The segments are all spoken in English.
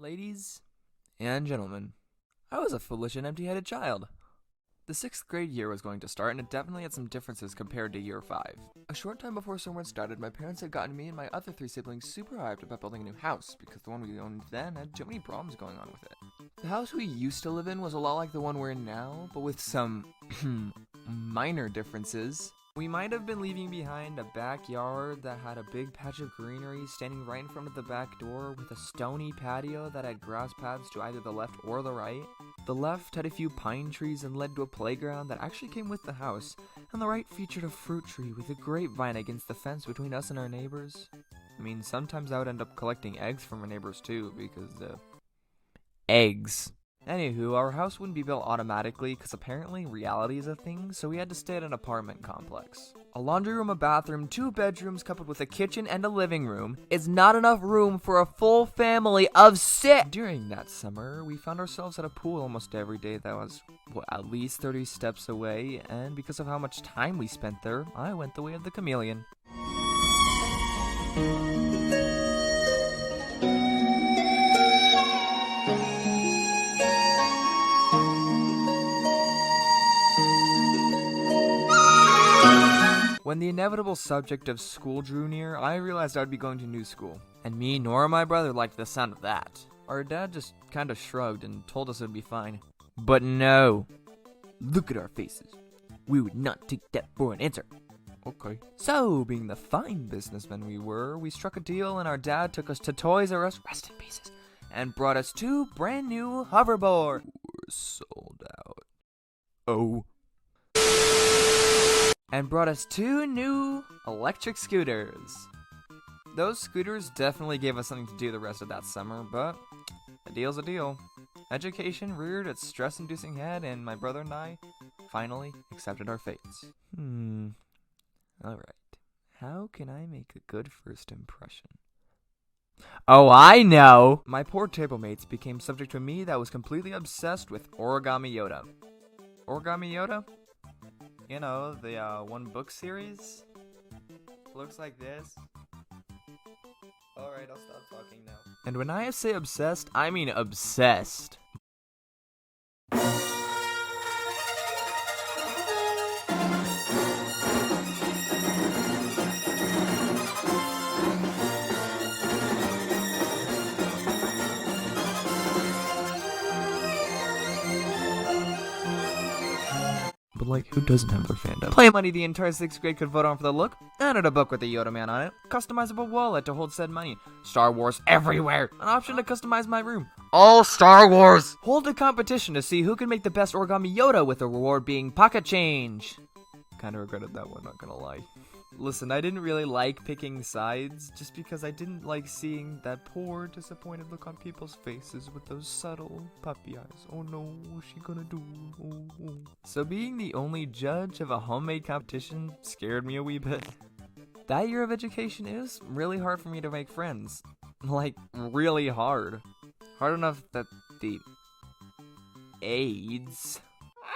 Ladies and gentlemen, I was a foolish and empty-headed child. The 6th grade year was going to start, and it definitely had some differences compared to year 5. A short time before summer started, my parents had gotten me and my other 3 siblings super hyped about building a new house, because the one we owned then had too many problems going on with it. The house we used to live in was a lot like the one we're in now, but with some minor differences. We might have been leaving behind a backyard that had a big patch of greenery standing right in front of the back door with a stony patio that had grass paths to either the left or the right. The left had a few pine trees and led to a playground that actually came with the house, and the right featured a fruit tree with a grapevine against the fence between us and our neighbors. I mean, sometimes I would end up collecting eggs from our neighbors too, because, eggs. Anywho, our house wouldn't be built automatically because apparently reality is a thing, so we had to stay at an apartment complex. A laundry room, a bathroom, 2 bedrooms coupled with a kitchen and a living room is not enough room for a full family of 6! During that summer, we found ourselves at a pool almost every day that was, at least 30 steps away, and because of how much time we spent there, I went the way of the chameleon. When the inevitable subject of school drew near, I realized I'd be going to new school, and me nor my brother liked the sound of that. Our dad just kinda shrugged and told us it'd be fine. But no. Look at our faces. We would not take that for an answer. Okay. So, being the fine businessmen we were, we struck a deal and our dad took us to Toys R Us, rest in pieces, and brought us 2 brand new hoverboards. We're sold out. Oh. And brought us 2 new electric scooters. Those scooters definitely gave us something to do the rest of that summer, but a deal's a deal. Education reared its stress-inducing head, and my brother and I finally accepted our fates. Alright. How can I make a good first impression? Oh, I know! My poor table mates became subject to me that was completely obsessed with Origami Yoda. Origami Yoda? You know, the one book series? Looks like this. Alright, I'll stop talking now. And when I say obsessed, I mean obsessed. But like, who doesn't have their fandom? Play money the entire 6th grade could vote on for the look, added a book with a Yoda man on it, customizable wallet to hold said money, Star Wars everywhere, an option to customize my room, all Star Wars! Hold a competition to see who can make the best Origami Yoda with the reward being pocket change. Kinda regretted that one, not gonna lie. Listen, I didn't really like picking sides, just because I didn't like seeing that poor, disappointed look on people's faces with those subtle puppy eyes. Oh no, what's she gonna do? Oh. So being the only judge of a homemade competition scared me a wee bit. That year of education, it was really hard for me to make friends. Like, really hard. Hard enough that the AIDS...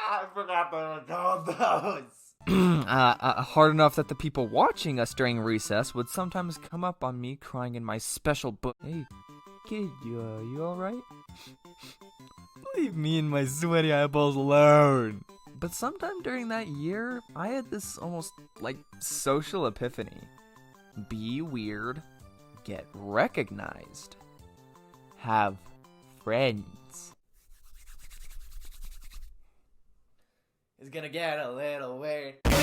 I forgot what I called those! Hard enough that the people watching us during recess would sometimes come up on me crying in my special book. Hey, kid, you alright? Leave me and my sweaty eyeballs alone. But sometime during that year, I had this almost, like, social epiphany. Be weird, get recognized, have friends. It's gonna get a little weird. Is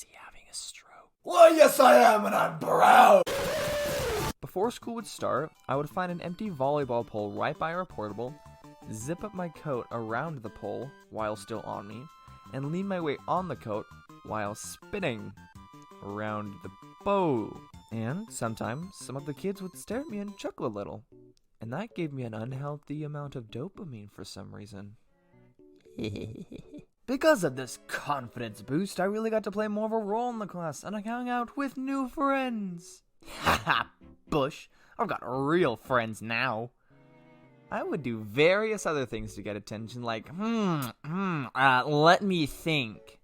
he having a stroke? Well, yes I am, and I'm brown! Before school would start, I would find an empty volleyball pole right by our portable, zip up my coat around the pole while still on me, and lean my weight on the coat while spinning around the bow. And sometimes, some of the kids would stare at me and chuckle a little. And that gave me an unhealthy amount of dopamine for some reason. Because of this confidence boost, I really got to play more of a role in the class, and I hung out with new friends. Haha, Bush. I've got real friends now. I would do various other things to get attention, like, let me think.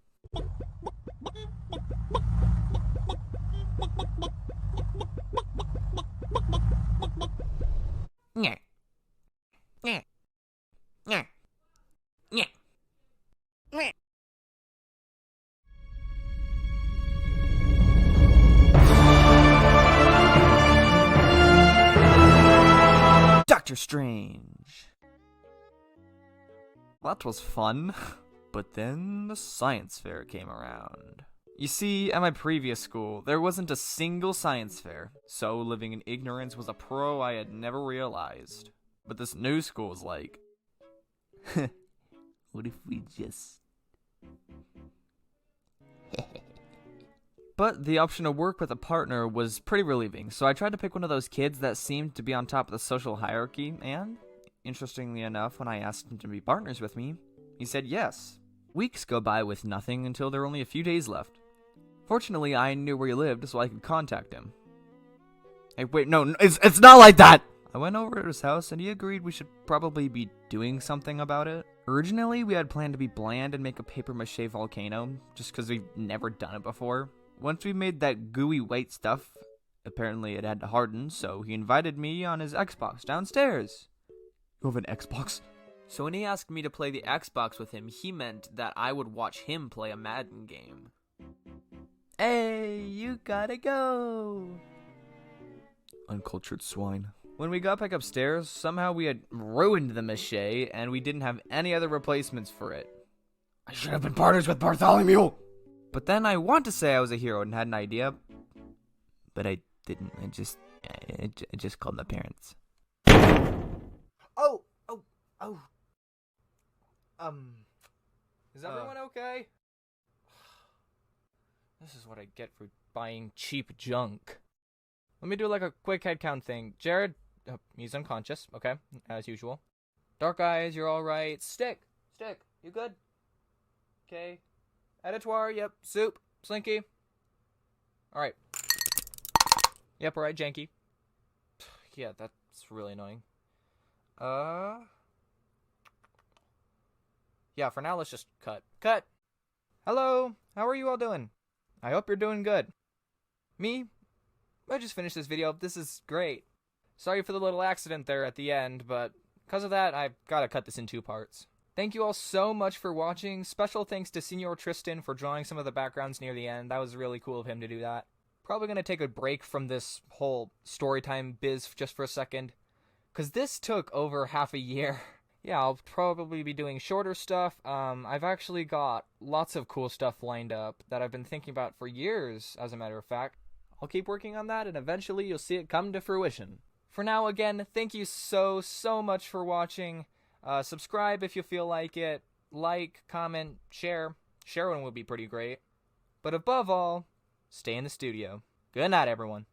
Doctor Strange. That was fun. But then the science fair came around. You see, at my previous school, there wasn't a single science fair, so living in ignorance was a pro I had never realized. But this new school was like, what if we just... But the option to work with a partner was pretty relieving, so I tried to pick one of those kids that seemed to be on top of the social hierarchy, and, interestingly enough, when I asked him to be partners with me, he said yes. Weeks go by with nothing until there were only a few days left. Fortunately, I knew where he lived, so I could contact him. Hey, wait, no, it's not like that! I went over to his house, and he agreed we should probably be doing something about it. Originally, we had planned to be bland and make a papier-mâché volcano, just because we've never done it before. Once we made that gooey white stuff, apparently it had to harden, so he invited me on his Xbox downstairs. You have an Xbox? So when he asked me to play the Xbox with him, he meant that I would watch him play a Madden game. Hey, you gotta go! Uncultured swine. When we got back upstairs, somehow we had ruined the mache, and we didn't have any other replacements for it. I should have been partners with Bartholomew! But then I want to say I was a hero and had an idea, but I didn't. I just called my parents. Oh! Is everyone okay? This is what I get for buying cheap junk. Let me do like a quick head count thing. Jared, he's unconscious, okay, as usual. Dark Eyes, you're alright. Stick, you good? Okay. Editoire, yep. Soup, Slinky. Alright. Yep, alright, Janky. Yeah, that's really annoying. Yeah, for now, let's just cut. Cut! Hello, how are you all doing? I hope you're doing good. Me? I just finished this video. This is great. Sorry for the little accident there at the end, but because of that, I've got to cut this in 2 parts. Thank you all so much for watching. Special thanks to Senior Tristan for drawing some of the backgrounds near the end. That was really cool of him to do that. Probably going to take a break from this whole storytime biz just for a second, because this took over half a year. Yeah, I'll probably be doing shorter stuff. I've actually got lots of cool stuff lined up that I've been thinking about for years, as a matter of fact. I'll keep working on that, and eventually you'll see it come to fruition. For now, again, thank you so much for watching. Subscribe if you feel like it. Like, comment, share. Share one would be pretty great. But above all, stay in the studio. Good night, everyone.